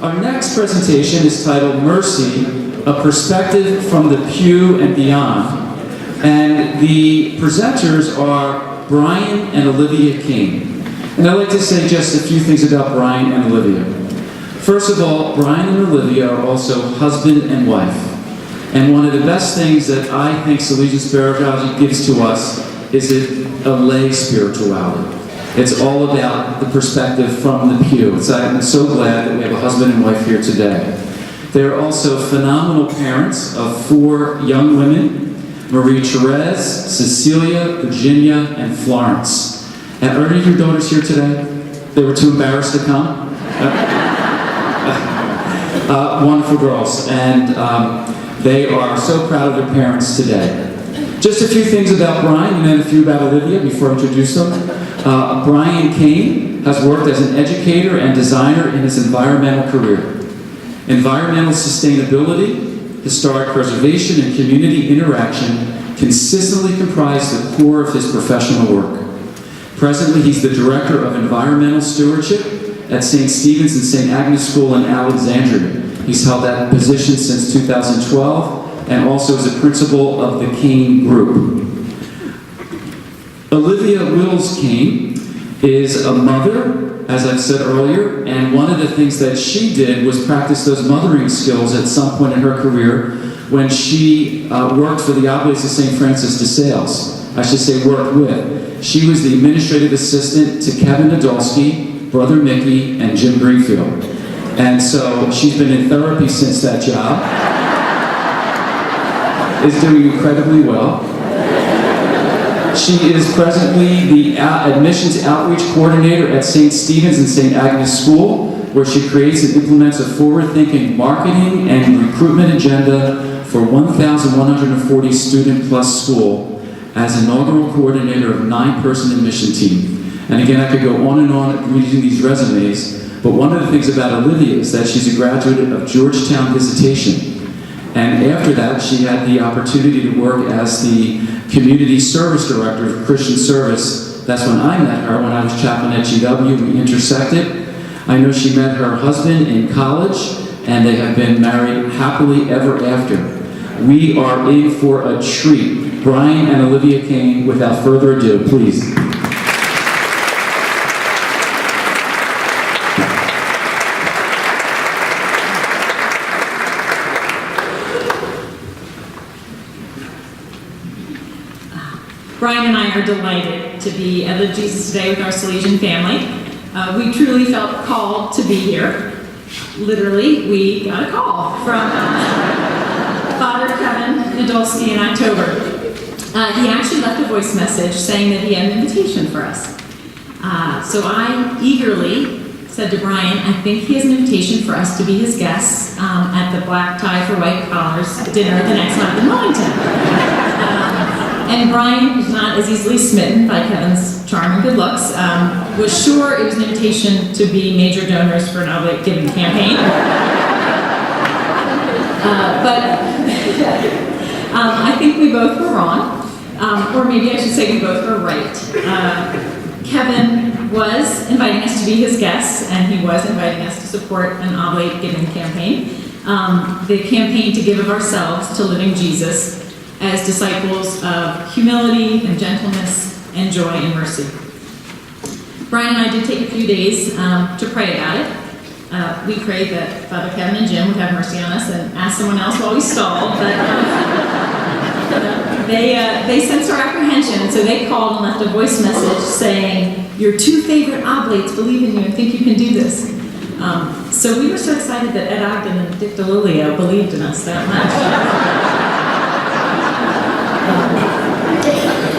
Our next presentation is titled Mercy, A Perspective from the Pew and Beyond. And the presenters are Brian and Olivia Kane. And I'd like to say just a few things about Brian and Olivia. First of all, Brian and Olivia are also husband and wife. And one of the best things that I think Salesian spirituality gives to us is a lay spirituality. It's all about the perspective from the pew. I'm so glad that we have a husband and wife here today. They're also phenomenal parents of 4 young women, Marie Therese, Cecilia, Virginia, and Florence. And are any of your daughters here today? They were too embarrassed to come? Wonderful girls. And they are so proud of their parents today. Just a few things about Brian and then a few about Olivia before I introduce them. Brian Kane has worked as an educator and designer in his environmental career. Environmental sustainability, historic preservation, and community interaction consistently comprise the core of his professional work. Presently, he's the Director of Environmental Stewardship at St. Stephen's and St. Agnes School in Alexandria. He's held that position since 2012 and also is a principal of the Kane Group. Olivia Wills Kane is a mother, as I've said earlier, and one of the things that she did was practice those mothering skills at some point in her career when she worked for the Oblates of St. Francis de Sales. I should say worked with. She was the administrative assistant to Kevin Nadolski, Brother Mickey, and Jim Greenfield. And so she's been in therapy since that job. Is doing incredibly well. She is presently the Admissions Outreach Coordinator at St. Stephen's and St. Agnes School, where she creates and implements a forward-thinking marketing and recruitment agenda for 1,140 student-plus school as inaugural coordinator of 9-person admission team. And again, I could go on and on reading these resumes, but one of the things about Olivia is that she's a graduate of Georgetown Visitation. And after that, she had the opportunity to work as the Community Service Director of Christian Service. That's when I met her, when I was chaplain at GW. We intersected. I know she met her husband in college, and they have been married happily ever after. We are in for a treat. Brian and Olivia Kane, without further ado, please. Brian and I are delighted to be at Live Jesus Today with our Salesian family. We truly felt called to be here. Literally, we got a call from Father Kevin Nadolski in October. He actually left a voice message saying that he had an invitation for us. So I eagerly said to Brian, I think he has an invitation for us to be his guests at the Black Tie for White Collars dinner the next month in Wellington. And Brian, who's not as easily smitten by Kevin's charm and good looks, was sure it was an invitation to be major donors for an oblate giving campaign. But I think we both were wrong, or maybe I should say we both were right. Kevin was inviting us to be his guests, and he was inviting us to support an oblate giving campaign. The campaign to give of ourselves to living Jesus as disciples of humility and gentleness and joy and mercy. Brian and I did take a few days to pray about it. We prayed that Father Kevin and Jim would have mercy on us and ask someone else while we stalled, but they sensed our apprehension, and so they called and left a voice message saying, your 2 favorite oblates believe in you and think you can do this. So we were so excited that Ed Ogden and Dick DeLilio believed in us that much.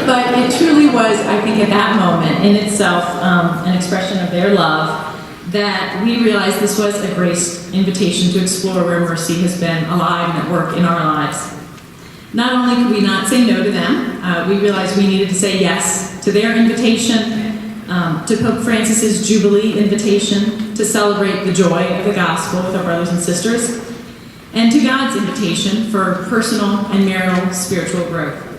But it truly was, I think, at that moment in itself, an expression of their love that we realized this was a grace invitation to explore where mercy has been alive and at work in our lives. Not only could we not say no to them, we realized we needed to say yes to their invitation, to Pope Francis's Jubilee invitation to celebrate the joy of the gospel with our brothers and sisters, and to God's invitation for personal and marital spiritual growth.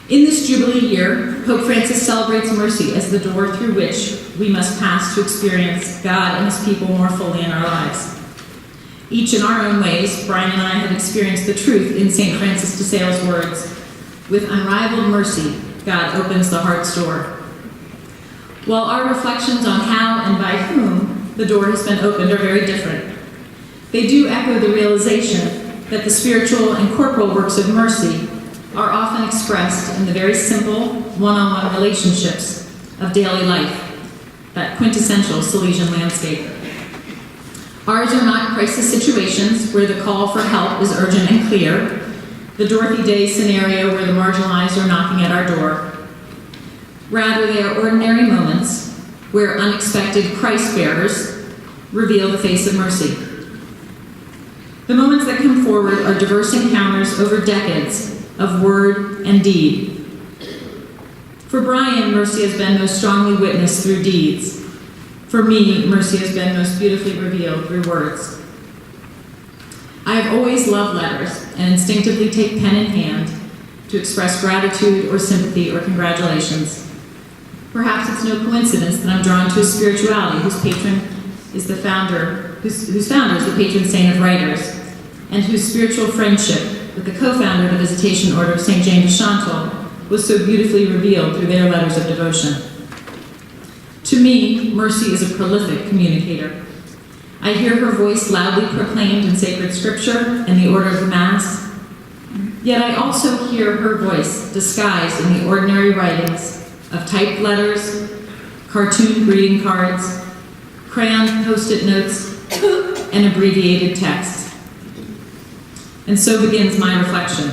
In this Jubilee year, Pope Francis celebrates mercy as the door through which we must pass to experience God and his people more fully in our lives. Each in our own ways, Brian and I have experienced the truth in St. Francis de Sales' words, "With unrivaled mercy, God opens the heart's door." While our reflections on how and by whom the door has been opened are very different, they do echo the realization that the spiritual and corporal works of mercy are often expressed in the very simple, one-on-one relationships of daily life, that quintessential Salesian landscape. Ours are not crisis situations where the call for help is urgent and clear, the Dorothy Day scenario where the marginalized are knocking at our door. Rather, they are ordinary moments where unexpected Christ-bearers reveal the face of mercy. The moments that come forward are diverse encounters over decades of word and deed. For Brian, mercy has been most strongly witnessed through deeds. For me, mercy has been most beautifully revealed through words. I have always loved letters and instinctively take pen in hand to express gratitude or sympathy or congratulations. Perhaps it's no coincidence that I'm drawn to a spirituality whose patron is the founder, whose founder is the patron saint of writers, and whose spiritual friendship with the co-founder of the Visitation Order of St. James de Chantal was so beautifully revealed through their letters of devotion. To me, mercy is a prolific communicator. I hear her voice loudly proclaimed in sacred scripture and the order of the Mass, yet I also hear her voice disguised in the ordinary writings of typed letters, cartoon greeting cards, crayon post-it notes, and abbreviated texts. And so begins my reflection.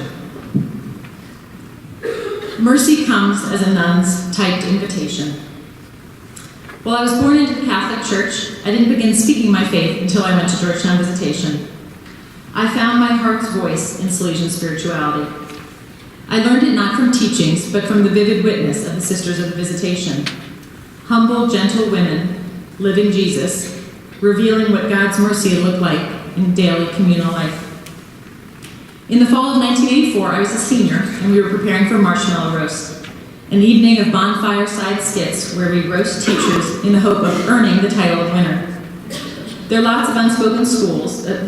Mercy comes as a nun's typed invitation. While I was born into the Catholic Church, I didn't begin speaking my faith until I went to Georgetown Visitation. I found my heart's voice in Salesian spirituality. I learned it not from teachings, but from the vivid witness of the Sisters of the Visitation. Humble, gentle women, living Jesus, revealing what God's mercy looked like in daily communal life. In the fall of 1984, I was a senior, and we were preparing for marshmallow roast, an evening of bonfire-side skits where we roast teachers in the hope of earning the title of winner. There are lots of unspoken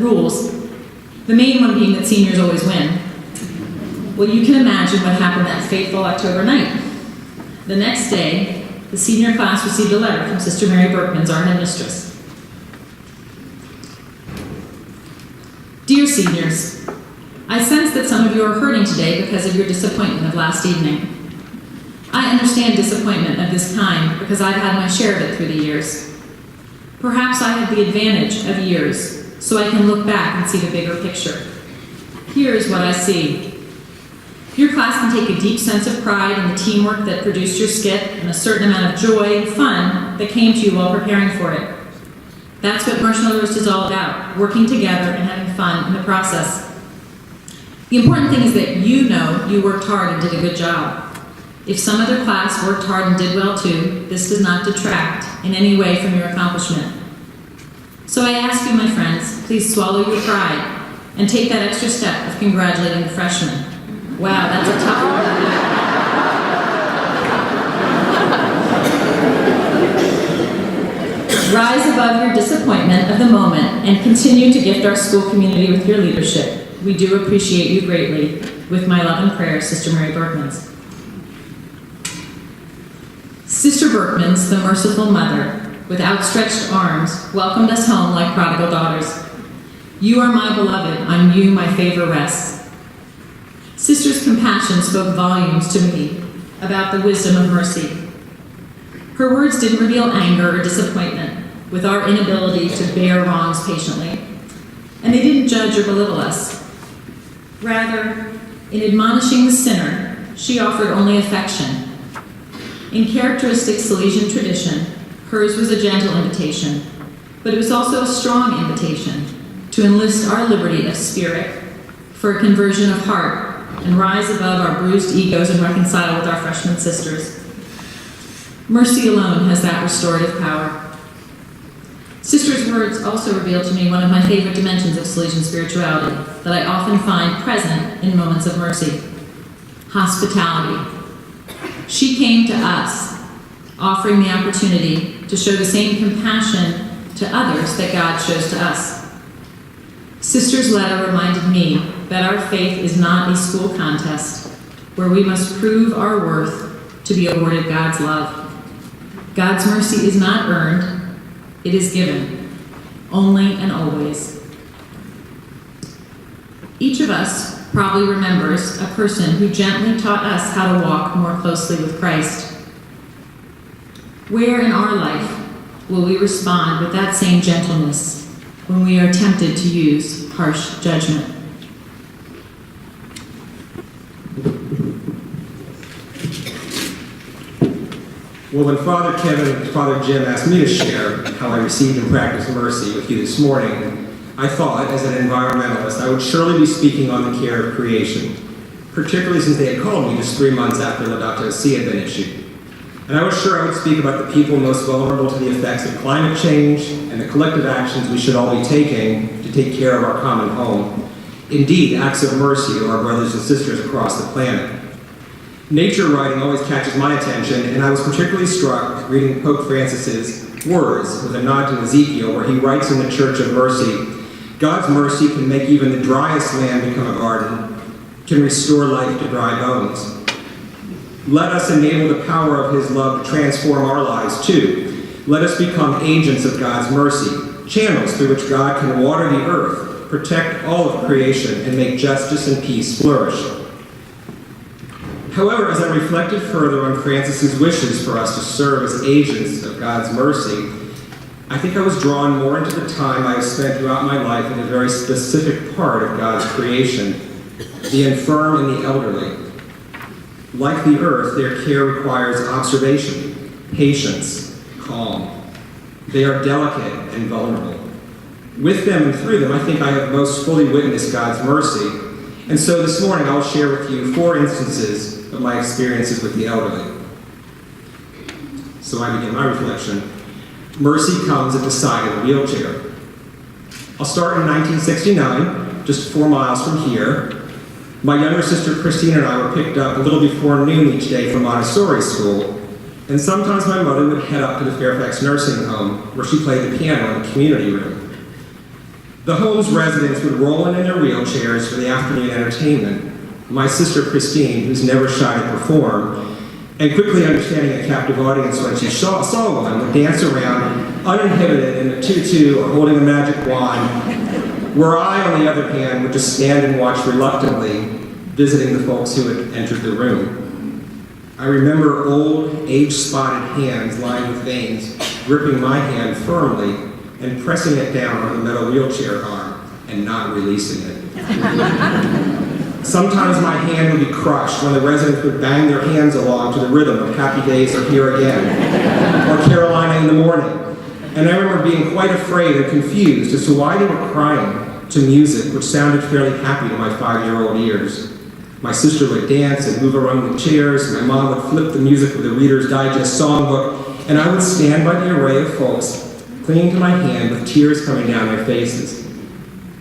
rules, the main one being that seniors always win. Well, you can imagine what happened that fateful October night. The next day, the senior class received a letter from Sister Mary Berkmans, our headmistress. Dear seniors, I sense that some of you are hurting today because of your disappointment of last evening. I understand disappointment of this kind because I've had my share of it through the years. Perhaps I have the advantage of years, so I can look back and see the bigger picture. Here is what I see. Your class can take a deep sense of pride in the teamwork that produced your skit and a certain amount of joy and fun that came to you while preparing for it. That's what Marshmallow Roast is all about, working together and having fun in the process. The important thing is that you know you worked hard and did a good job. If some other class worked hard and did well too, this does not detract in any way from your accomplishment. So I ask you, my friends, please swallow your pride and take that extra step of congratulating the freshmen. Wow, that's a tough one. Rise above your disappointment of the moment and continue to gift our school community with your leadership. We do appreciate you greatly. With my love and prayers, Sister Mary Berkmans. Sister Berkmans, the merciful mother, with outstretched arms, welcomed us home like prodigal daughters. You are my beloved, on you my favor rests. Sister's compassion spoke volumes to me about the wisdom of mercy. Her words didn't reveal anger or disappointment with our inability to bear wrongs patiently, and they didn't judge or belittle us. Rather, in admonishing the sinner, she offered only affection. In characteristic Salesian tradition, hers was a gentle invitation, but it was also a strong invitation to enlist our liberty of spirit for a conversion of heart and rise above our bruised egos and reconcile with our freshman sisters. Mercy alone has that restorative power. Sister's words also revealed to me one of my favorite dimensions of Salesian spirituality that I often find present in moments of mercy: hospitality. She came to us, offering the opportunity to show the same compassion to others that God shows to us. Sister's letter reminded me that our faith is not a school contest where we must prove our worth to be awarded God's love. God's mercy is not earned, it is given, only and always. Each of us probably remembers a person who gently taught us how to walk more closely with Christ. Where in our life will we respond with that same gentleness when we are tempted to use harsh judgment? Well, when Father Kevin and Father Jim asked me to share how I received and practiced mercy with you this morning, I thought, as an environmentalist, I would surely be speaking on the care of creation, particularly since they had called me just 3 months after Laudato Si had been issued. And I was sure I would speak about the people most vulnerable to the effects of climate change and the collective actions we should all be taking to take care of our common home. Indeed, acts of mercy to our brothers and sisters across the planet. Nature writing always catches my attention, and I was particularly struck reading Pope Francis's words with a nod to Ezekiel, where he writes in the Church of Mercy, God's mercy can make even the driest land become a garden, can restore life to dry bones. Let us enable the power of his love to transform our lives too. Let us become agents of God's mercy, channels through which God can water the earth, protect all of creation, and make justice and peace flourish. However, as I reflected further on Francis's wishes for us to serve as agents of God's mercy, I think I was drawn more into the time I have spent throughout my life in a very specific part of God's creation, the infirm and the elderly. Like the earth, their care requires observation, patience, calm. They are delicate and vulnerable. With them and through them, I think I have most fully witnessed God's mercy. And so this morning, I'll share with you 4 instances of my experiences with the elderly. So I begin my reflection. Mercy comes at the side of a wheelchair. I'll start in 1969, just 4 miles from here. My younger sister Christine and I were picked up a little before noon each day from Montessori school, and sometimes my mother would head up to the Fairfax nursing home where she played the piano in the community room. The home's residents would roll in their wheelchairs for the afternoon entertainment. My sister Christine, who's never shy to perform, and quickly understanding a captive audience when she saw one, would dance around uninhibited in a tutu or holding a magic wand, where I, on the other hand, would just stand and watch reluctantly, visiting the folks who had entered the room. I remember old, age-spotted hands lined with veins, gripping my hand firmly and pressing it down on the metal wheelchair arm and not releasing it. Sometimes my hand would be crushed when the residents would bang their hands along to the rhythm of Happy Days Are Here Again, or Carolina in the Morning. And I remember being quite afraid and confused as to why they were crying to music which sounded fairly happy to my 5-year-old ears. My sister would dance and move around the chairs, my mom would flip the music with the Reader's Digest songbook, and I would stand by the array of folks, clinging to my hand with tears coming down their faces.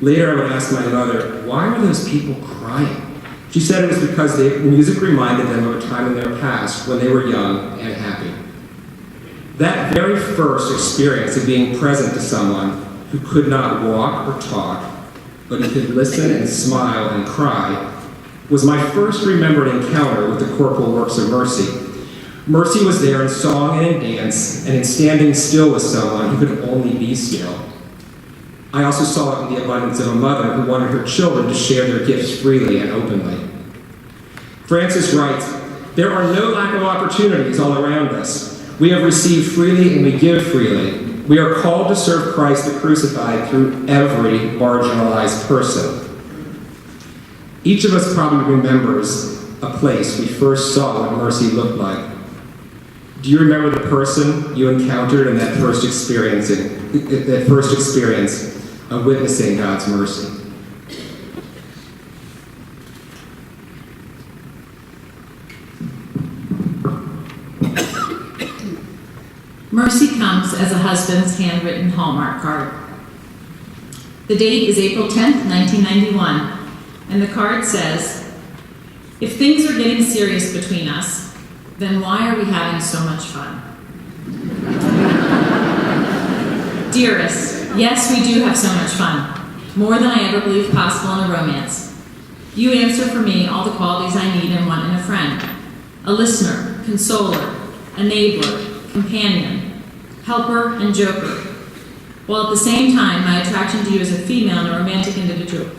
Later I would ask my mother, why were those people crying? She said it was because the music reminded them of a time in their past when they were young and happy. That very first experience of being present to someone who could not walk or talk, but who could listen and smile and cry, was my first remembered encounter with the corporal works of mercy. Mercy was there in song and in dance, and in standing still with someone who could only be still. I also saw it in the abundance of a mother who wanted her children to share their gifts freely and openly. Francis writes, there are no lack of opportunities all around us. We have received freely and we give freely. We are called to serve Christ the crucified through every marginalized person. Each of us probably remembers a place we first saw what mercy looked like. Do you remember the person you encountered in that first experience of witnessing God's mercy? Mercy comes as a husband's handwritten Hallmark card. The date is April 10th, 1991, and the card says, if things are getting serious between us, then why are we having so much fun? Dearest, yes, we do have so much fun. More than I ever believed possible in a romance. You answer for me all the qualities I need and want in a friend. A listener, consoler, enabler, companion, helper, and joker. While at the same time, my attraction to you as a female and a romantic individual.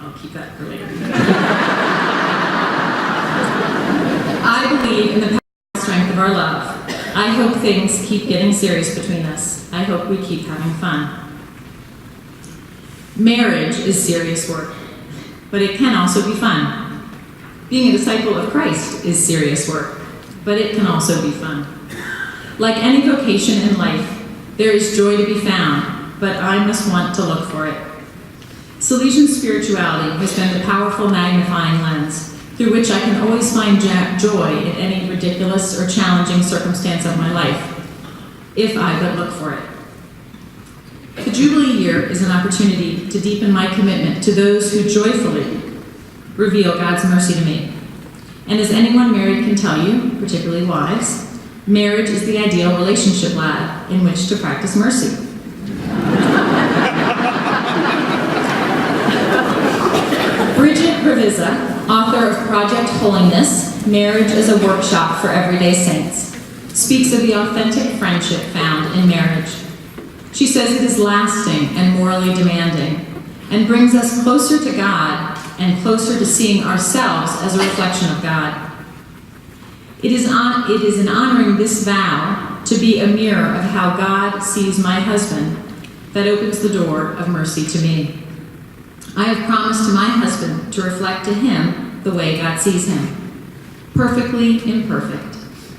I'll keep that for later. I believe in the power and strength of our love. I hope things keep getting serious between us. I hope we keep having fun. Marriage is serious work, but it can also be fun. Being a disciple of Christ is serious work, but it can also be fun. Like any vocation in life, there is joy to be found, but I must want to look for it. Salesian spirituality has been the powerful magnifying lens through which I can always find joy in any ridiculous or challenging circumstance of my life, if I but look for it. The Jubilee year is an opportunity to deepen my commitment to those who joyfully reveal God's mercy to me. And as anyone married can tell you, particularly wives, marriage is the ideal relationship lab in which to practice mercy. Bridget Revisa, author of Project Holiness, Marriage as a Workshop for Everyday Saints, speaks of the authentic friendship found in marriage. She says it is lasting and morally demanding, and brings us closer to God and closer to seeing ourselves as a reflection of God. It is in honoring this vow to be a mirror of how God sees my husband that opens the door of mercy to me. I have promised to my husband to reflect to him the way God sees him. Perfectly imperfect,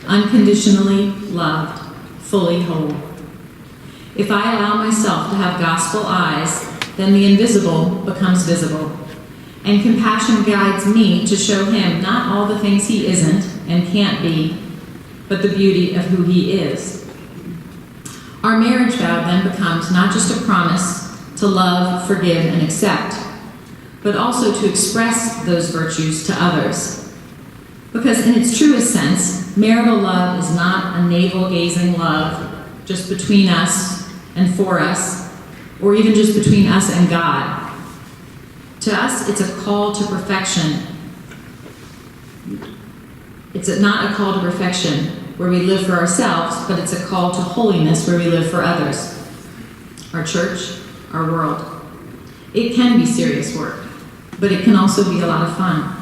unconditionally loved, fully whole. If I allow myself to have gospel eyes, then the invisible becomes visible. And compassion guides me to show him not all the things he isn't and can't be, but the beauty of who he is. Our marriage vow then becomes not just a promise to love, forgive, and accept, but also to express those virtues to others. Because in its truest sense, marital love is not a navel-gazing love just between us and for us, or even just between us and God. To us, it's a call to perfection. It's not a call to perfection where we live for ourselves, but it's a call to holiness where we live for others. Our church, our world. It can be serious work, but it can also be a lot of fun.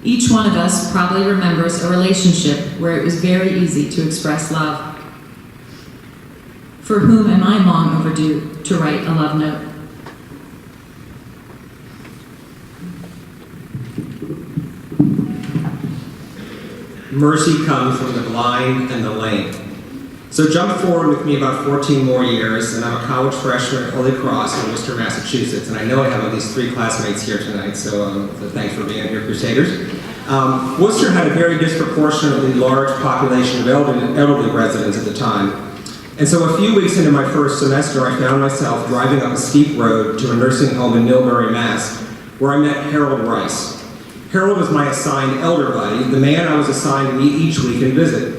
Each one of us probably remembers a relationship where it was very easy to express love. For whom am I long overdue to write a love note? Mercy comes from the blind and the lame. So jump forward with me about 14 more years, and I'm a college freshman at Holy Cross in Worcester, Massachusetts, and I know I have at least 3 classmates here tonight, so thanks for being here, Crusaders. Worcester had a very disproportionately large population of elderly residents at the time, and so a few weeks into my first semester, I found myself driving up a steep road to a nursing home in Millbury, Mass., where I met Harold Rice. Harold was my assigned elder buddy, the man I was assigned to meet each week and visit.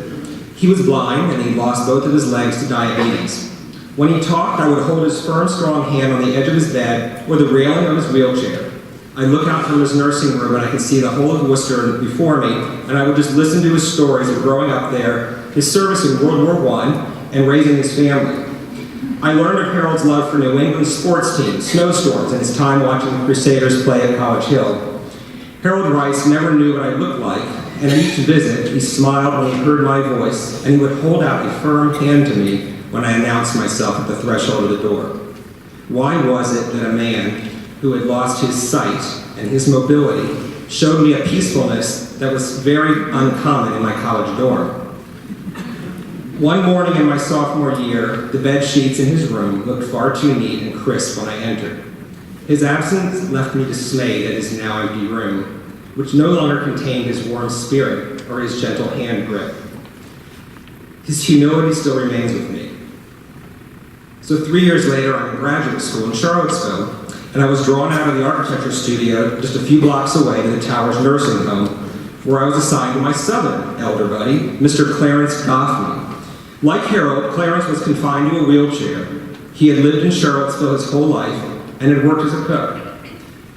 He was blind, and he lost both of his legs to diabetes. When he talked, I would hold his firm, strong hand on the edge of his bed or the railing of his wheelchair. I look out from his nursing room, and I can see the whole of Worcester before me, and I would just listen to his stories of growing up there, his service in World War I, and raising his family. I learned of Harold's love for New England sports teams, snowstorms, and his time watching the Crusaders play at College Hill. Harold Rice never knew what I looked like, and at each visit, he smiled when he heard my voice, and he would hold out a firm hand to me when I announced myself at the threshold of the door. Why was it that a man who had lost his sight and his mobility showed me a peacefulness that was very uncommon in my college dorm? One morning in my sophomore year, the bed sheets in his room looked far too neat and crisp when I entered. His absence left me dismayed at his now empty room, which no longer contained his warm spirit or his gentle hand grip. His humility still remains with me. So 3 years later, I'm in graduate school in Charlottesville, and I was drawn out of the architecture studio just a few blocks away to the Towers nursing home where I was assigned to my southern elder buddy, Mr. Clarence Goffney. Like Harold, Clarence was confined to a wheelchair. He had lived in Charlottesville his whole life and had worked as a cook.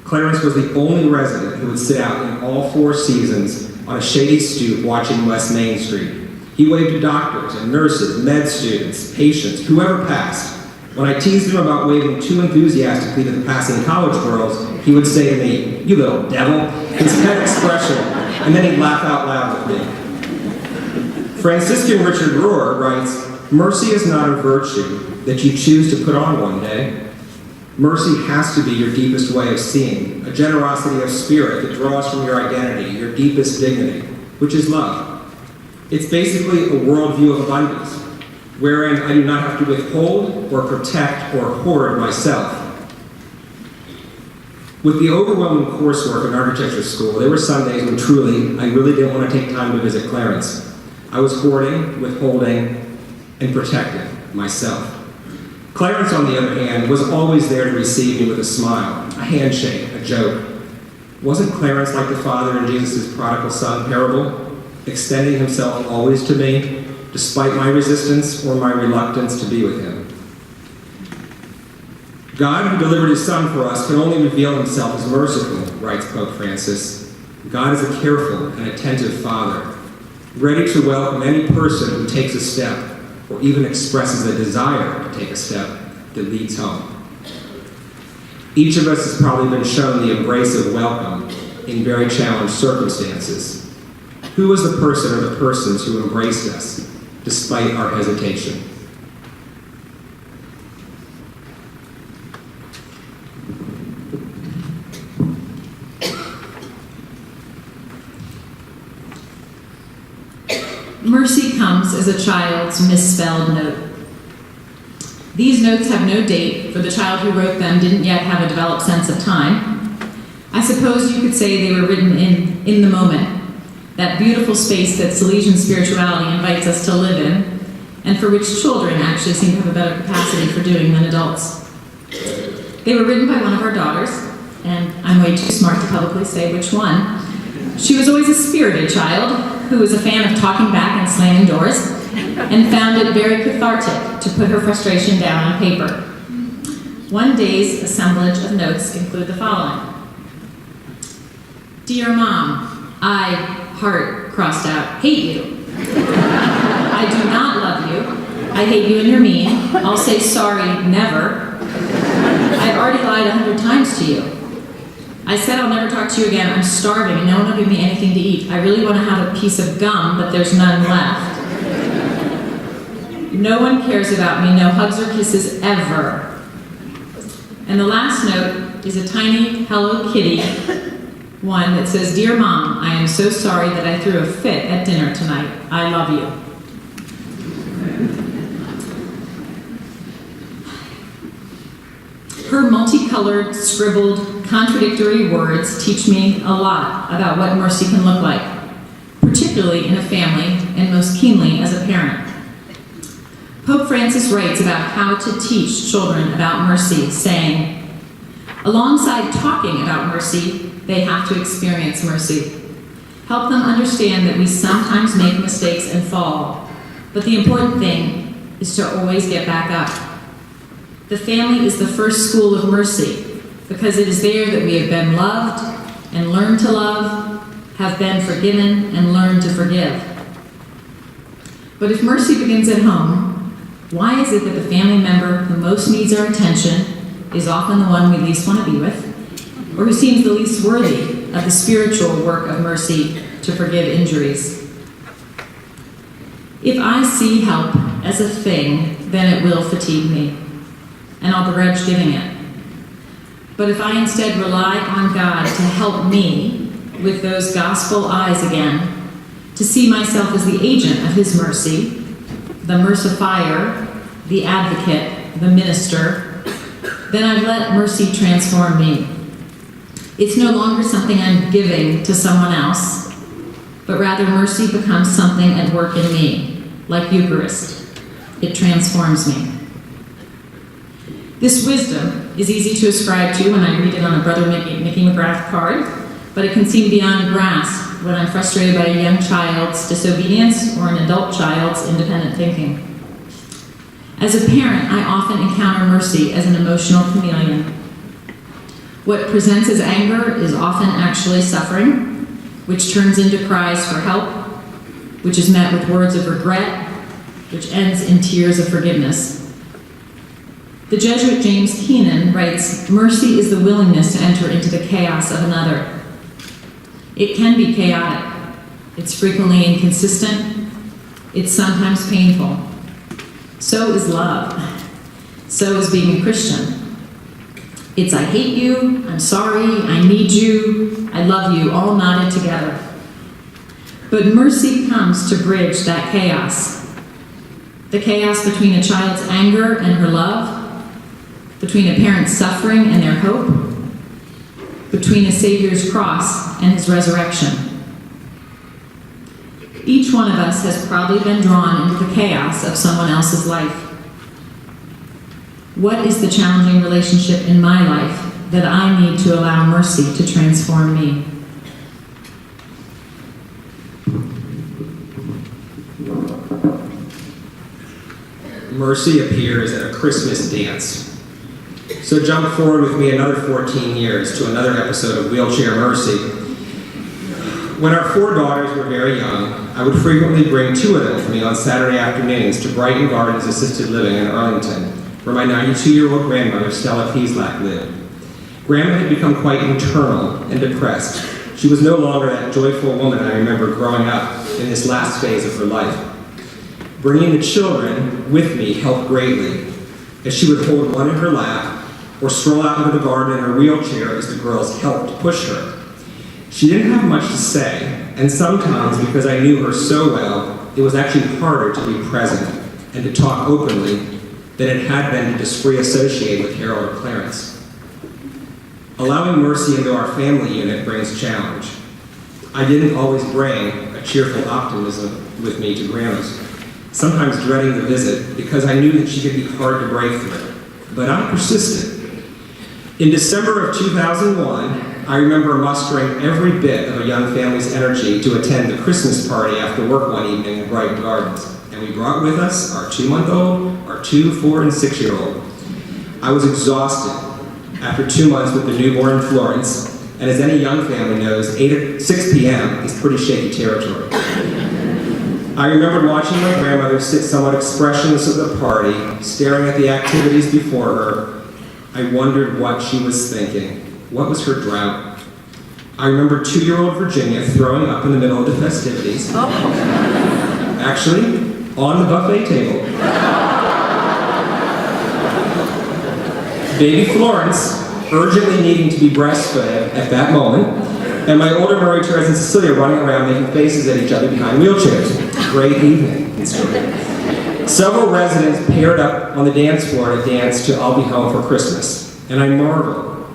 Clarence was the only resident who would sit out in all 4 seasons on a shady stoop watching West Main Street. He waved to doctors and nurses, med students, patients, whoever passed. When I teased him about waving too enthusiastically to the passing college girls, he would say to me, "You little devil," his pet expression, and then he'd laugh out loud with me. Franciscan Richard Rohr writes, "Mercy is not a virtue that you choose to put on one day. Mercy has to be your deepest way of seeing, a generosity of spirit that draws from your identity, your deepest dignity, which is love. It's basically a worldview of abundance, wherein I do not have to withhold or protect or hoard myself." With the overwhelming coursework in architecture school, there were some days when truly I really didn't want to take time to visit Clarence. I was hoarding, withholding, and protecting myself. Clarence, on the other hand, was always there to receive me with a smile, a handshake, a joke. Wasn't Clarence like the father in Jesus' prodigal son parable, extending himself always to me, despite my resistance or my reluctance to be with him? God, who delivered his son for us, can only reveal himself as merciful, writes Pope Francis. God is a careful and attentive father, ready to welcome any person who takes a step or even expresses a desire to take a step that leads home. Each of us has probably been shown the embrace of welcome in very challenged circumstances. Who was the person or the persons who embraced us despite our hesitation? Mercy comes as a child's misspelled note. These notes have no date, for the child who wrote them didn't yet have a developed sense of time. I suppose you could say they were written in the moment, that beautiful space that Salesian spirituality invites us to live in, and for which children actually seem to have a better capacity for doing than adults. They were written by one of our daughters, and I'm way too smart to publicly say which one. She was always a spirited child who was a fan of talking back and slamming doors, and found it very cathartic to put her frustration down on paper. One day's assemblage of notes include the following. Dear Mom, I, heart crossed out, hate you. I do not love you. I hate you and you're mean. I'll say sorry, never. I've already lied 100 times to you. I said I'll never talk to you again. I'm starving and no one will give me anything to eat. I really want to have a piece of gum, but there's none left. No one cares about me. No hugs or kisses ever. And the last note is a tiny Hello Kitty one that says, Dear Mom, I am so sorry that I threw a fit at dinner tonight. I love you. Her multicolored, scribbled, contradictory words teach me a lot about what mercy can look like, particularly in a family and most keenly as a parent. Pope Francis writes about how to teach children about mercy, saying, alongside talking about mercy, they have to experience mercy. Help them understand that we sometimes make mistakes and fall, but the important thing is to always get back up. The family is the first school of mercy because it is there that we have been loved and learned to love, have been forgiven and learned to forgive. But if mercy begins at home, why is it that the family member who most needs our attention is often the one we least want to be with, or who seems the least worthy of the spiritual work of mercy to forgive injuries? If I see help as a thing, then it will fatigue me, and I'll begrudge giving it. But if I instead rely on God to help me with those gospel eyes again, to see myself as the agent of His mercy, the mercifier, the advocate, the minister, then I've let mercy transform me. It's no longer something I'm giving to someone else, but rather mercy becomes something at work in me, like Eucharist. It transforms me. This wisdom is easy to ascribe to when I read it on a Brother Mickey McGrath card, but it can seem beyond grasp when I'm frustrated by a young child's disobedience or an adult child's independent thinking. As a parent, I often encounter mercy as an emotional chameleon. What presents as anger is often actually suffering, which turns into cries for help, which is met with words of regret, which ends in tears of forgiveness. The Jesuit James Kane writes, "Mercy is the willingness to enter into the chaos of another." It can be chaotic. It's frequently inconsistent. It's sometimes painful. So is love. So is being a Christian. It's I hate you, I'm sorry, I need you, I love you, all knotted together. But mercy comes to bridge that chaos. The chaos between a child's anger and her love, between a parent's suffering and their hope, between a Savior's cross and his resurrection. Each one of us has probably been drawn into the chaos of someone else's life. What is the challenging relationship in my life that I need to allow mercy to transform me? Mercy appears at a Christmas dance. So jump forward with me another 14 years to another episode of Wheelchair Mercy. When our 4 daughters were very young, I would frequently bring 2 of them with me on Saturday afternoons to Brighton Gardens Assisted Living in Arlington, where my 92-year-old grandmother, Stella Peaslack, lived. Grandma had become quite internal and depressed. She was no longer that joyful woman I remember growing up in this last phase of her life. Bringing the children with me helped greatly, as she would hold one in her lap or stroll out into the garden in her wheelchair as the girls helped push her. She didn't have much to say, and sometimes, because I knew her so well, it was actually harder to be present and to talk openly than it had been to just free associate with Harold or Clarence. Allowing mercy into our family unit brings challenge. I didn't always bring a cheerful optimism with me to Grandma's, sometimes dreading the visit because I knew that she could be hard to break through. But I persisted. In December of 2001, I remember mustering every bit of a young family's energy to attend the Christmas party after work one evening in Brighton Gardens. And we brought with us our 2-month-old, our 2-, 4-, and 6-year-old. I was exhausted after 2 months with the newborn Florence, and as any young family knows, 6 p.m. is pretty shaky territory. I remembered watching my grandmother sit somewhat expressionless at the party, staring at the activities before her. I wondered what she was thinking. What was her drought? I remember 2-year-old Virginia throwing up in the middle of the festivities. Actually, on the buffet table. Baby Florence urgently needing to be breastfed at that moment, and my older Marie Therese and Cecilia running around making faces at each other behind wheelchairs. Great evening. Several residents paired up on the dance floor to dance to I'll Be Home for Christmas, and I marveled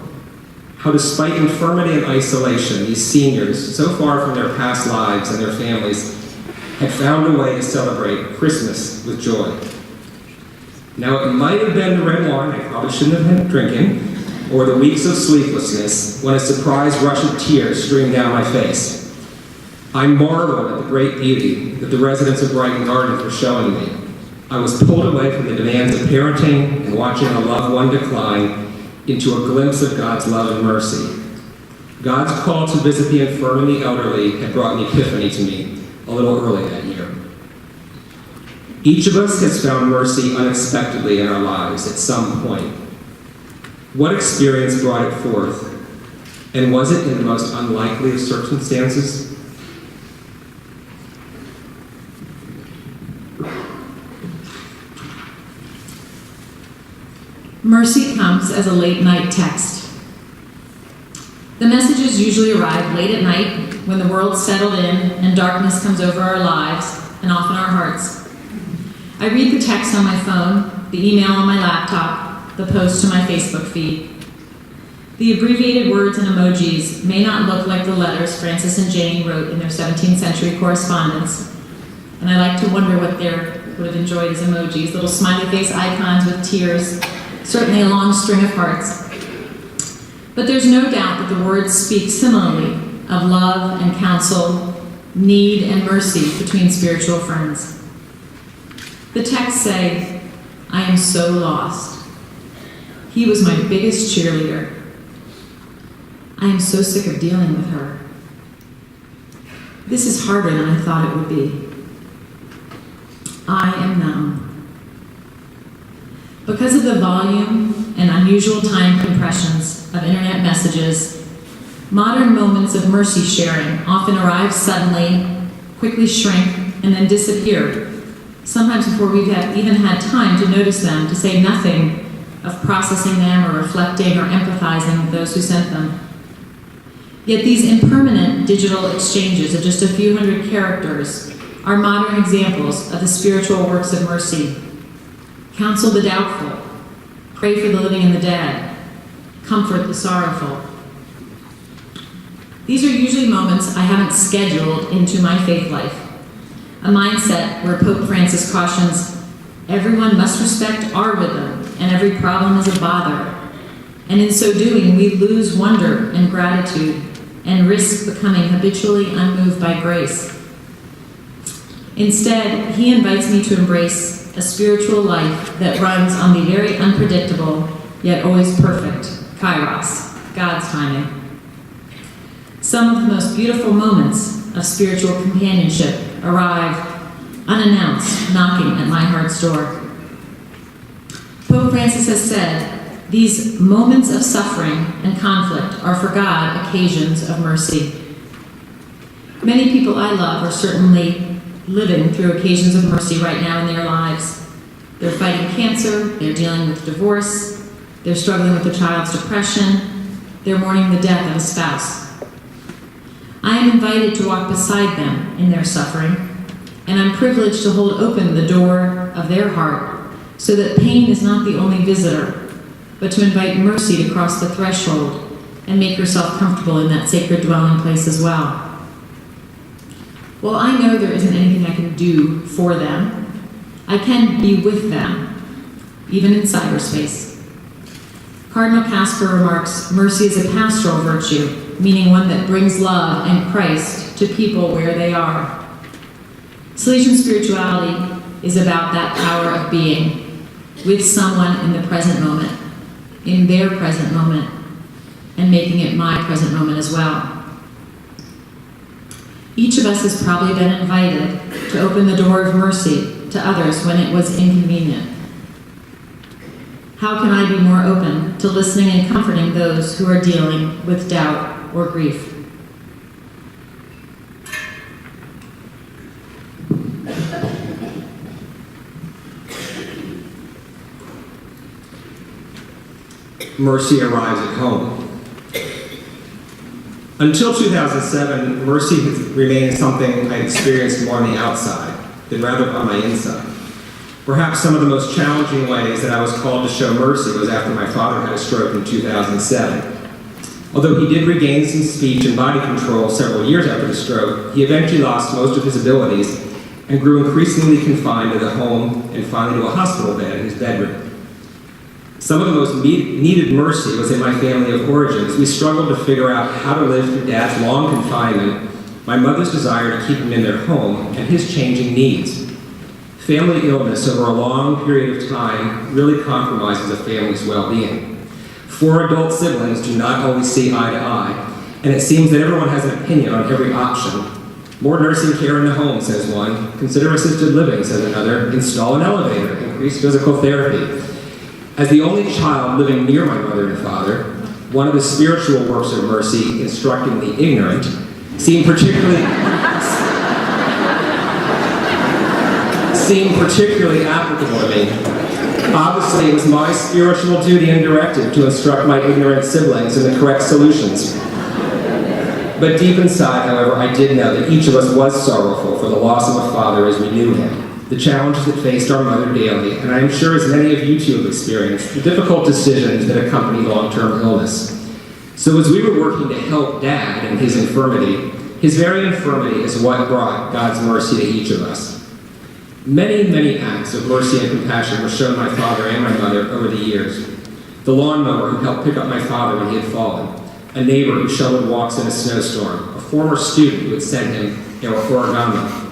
how despite infirmity and isolation, these seniors, so far from their past lives and their families, had found a way to celebrate Christmas with joy. Now, it might have been the red wine I probably shouldn't have been drinking, or the weeks of sleeplessness when a surprise rush of tears streamed down my face. I marveled at the great beauty that the residents of Brighton Gardens were showing me. I was pulled away from the demands of parenting and watching a loved one decline into a glimpse of God's love and mercy. God's call to visit the infirm and the elderly had brought an epiphany to me a little early that year. Each of us has found mercy unexpectedly in our lives at some point. What experience brought it forth? And was it in the most unlikely of circumstances? Mercy comes as a late-night text. The messages usually arrive late at night when the world's settled in and darkness comes over our lives and often our hearts. I read the text on my phone, the email on my laptop, the post to my Facebook feed. The abbreviated words and emojis may not look like the letters Francis and Jane wrote in their 17th century correspondence, and I like to wonder what they would have enjoyed as emojis, little smiley face icons with tears, certainly a long string of hearts. But there's no doubt that the words speak similarly of love and counsel, need and mercy between spiritual friends. The texts say, "I am so lost. He was my biggest cheerleader. I am so sick of dealing with her. This is harder than I thought it would be. I am numb." Because of the volume and unusual time compressions of internet messages, modern moments of mercy sharing often arrive suddenly, quickly shrink, and then disappear, sometimes before we've even had time to notice them, to say nothing of processing them or reflecting or empathizing with those who sent them. Yet these impermanent digital exchanges of just a few hundred characters are modern examples of the spiritual works of mercy. Counsel the doubtful, pray for the living and the dead, comfort the sorrowful. These are usually moments I haven't scheduled into my faith life, a mindset where Pope Francis cautions, everyone must respect our rhythm and every problem is a bother. And in so doing, we lose wonder and gratitude and risk becoming habitually unmoved by grace. Instead, he invites me to embrace a spiritual life that runs on the very unpredictable, yet always perfect, kairos, God's timing. Some of the most beautiful moments of spiritual companionship arrive unannounced, knocking at my heart's door. Pope Francis has said, these moments of suffering and conflict are for God occasions of mercy. Many people I love are certainly living through occasions of mercy right now in their lives. They're fighting cancer, they're dealing with divorce, they're struggling with a child's depression, they're mourning the death of a spouse. I am invited to walk beside them in their suffering, and I'm privileged to hold open the door of their heart so that pain is not the only visitor, but to invite mercy to cross the threshold and make herself comfortable in that sacred dwelling place as well. Well, I know there isn't anything I can do for them. I can be with them, even in cyberspace. Cardinal Casper remarks, mercy is a pastoral virtue, meaning one that brings love and Christ to people where they are. Salesian spirituality is about that power of being with someone in the present moment, in their present moment, and making it my present moment as well. Each of us has probably been invited to open the door of mercy to others when it was inconvenient. How can I be more open to listening and comforting those who are dealing with doubt or grief? Mercy arrives at home. Until 2007, mercy has remained something I experienced more on the outside than rather on my inside. Perhaps some of the most challenging ways that I was called to show mercy was after my father had a stroke in 2007. Although he did regain some speech and body control several years after the stroke, he eventually lost most of his abilities and grew increasingly confined to the home and finally to a hospital bed in his bedroom. Some of the most needed mercy was in my family of origins. We struggled to figure out how to live through Dad's long confinement, my mother's desire to keep him in their home, and his changing needs. Family illness over a long period of time really compromises a family's well-being. 4 adult siblings do not always see eye to eye, and it seems that everyone has an opinion on every option. More nursing care in the home, says one. Consider assisted living, says another. Install an elevator. Increase physical therapy. As the only child living near my mother and father, one of the spiritual works of mercy, instructing the ignorant, seemed particularly applicable to me. Obviously, it was my spiritual duty and directive to instruct my ignorant siblings in the correct solutions. But deep inside, however, I did know that each of us was sorrowful for the loss of a father as we knew him, the challenges that faced our mother daily, and I am sure as many of you too have experienced, the difficult decisions that accompany long-term illness. So as we were working to help Dad in his infirmity, his very infirmity is what brought God's mercy to each of us. Many, many acts of mercy and compassion were shown my father and my mother over the years. The lawnmower who helped pick up my father when he had fallen. a neighbor who shoveled walks in a snowstorm, a former student who had sent him origami.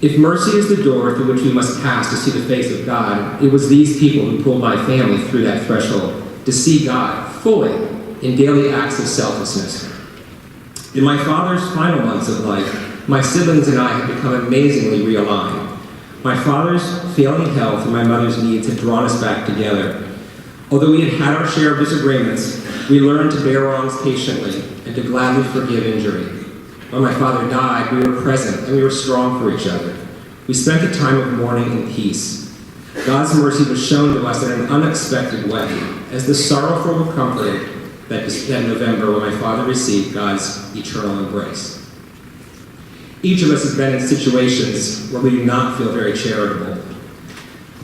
If mercy is the door through which we must pass to see the face of God, it was these people who pulled my family through that threshold to see God fully in daily acts of selflessness. In my father's final months of life, my siblings and I had become amazingly realigned. My father's failing health and my mother's needs had drawn us back together. Although we had had our share of disagreements, we learned to bear wrongs patiently and to gladly forgive injury. When my father died, we were present and we were strong for each other. We spent a time of mourning in peace. God's mercy was shown to us in an unexpected way, as the sorrowful were comforted that November when my father received God's eternal embrace. Each of us has been in situations where we do not feel very charitable.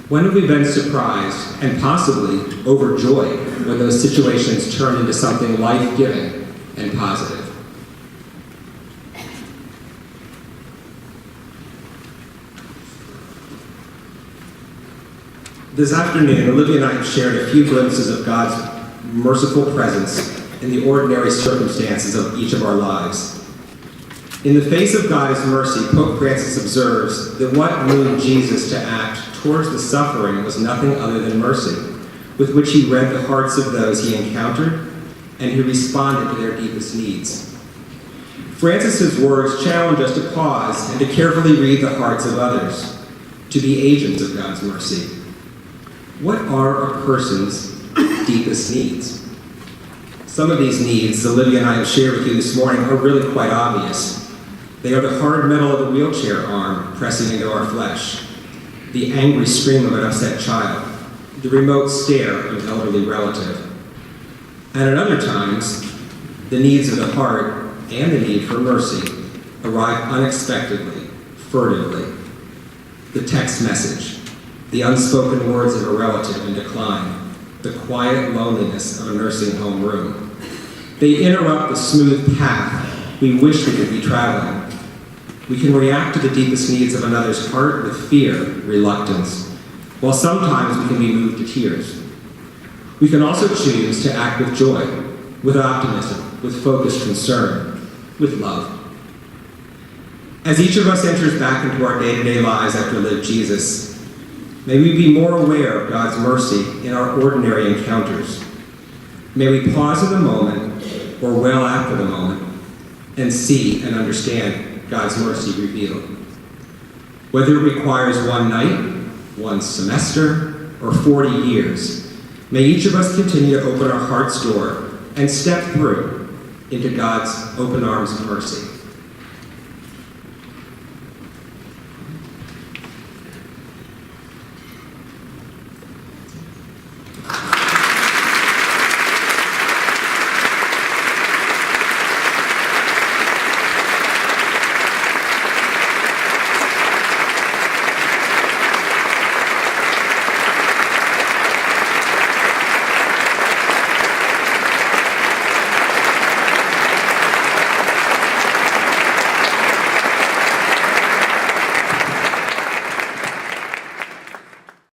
When have we been surprised and possibly overjoyed when those situations turn into something life-giving and positive? This afternoon, Olivia and I have shared a few glimpses of God's merciful presence in the ordinary circumstances of each of our lives. In the face of God's mercy, Pope Francis observes that what moved Jesus to act towards the suffering was nothing other than mercy, with which he read the hearts of those he encountered, and he responded to their deepest needs. Francis's words challenge us to pause and to carefully read the hearts of others, to be agents of God's mercy. What are a person's deepest needs? Some of these needs Olivia and I have shared with you this morning are really quite obvious. They are the hard metal of the wheelchair arm pressing into our flesh, the angry scream of an upset child, the remote stare of an elderly relative. And at other times, the needs of the heart and the need for mercy arrive unexpectedly, furtively. The text message, the unspoken words of a relative in decline, the quiet loneliness of a nursing home room. They interrupt the smooth path we wish we could be traveling. We can react to the deepest needs of another's heart with fear, reluctance, while sometimes we can be moved to tears. We can also choose to act with joy, with optimism, with focused concern, with love. As each of us enters back into our day-to-day lives after lived Jesus, may we be more aware of God's mercy in our ordinary encounters. May we pause in the moment, or well after the moment, and see and understand God's mercy revealed. Whether it requires one night, one semester, or 40 years, may each of us continue to open our heart's door and step through into God's open arms of mercy.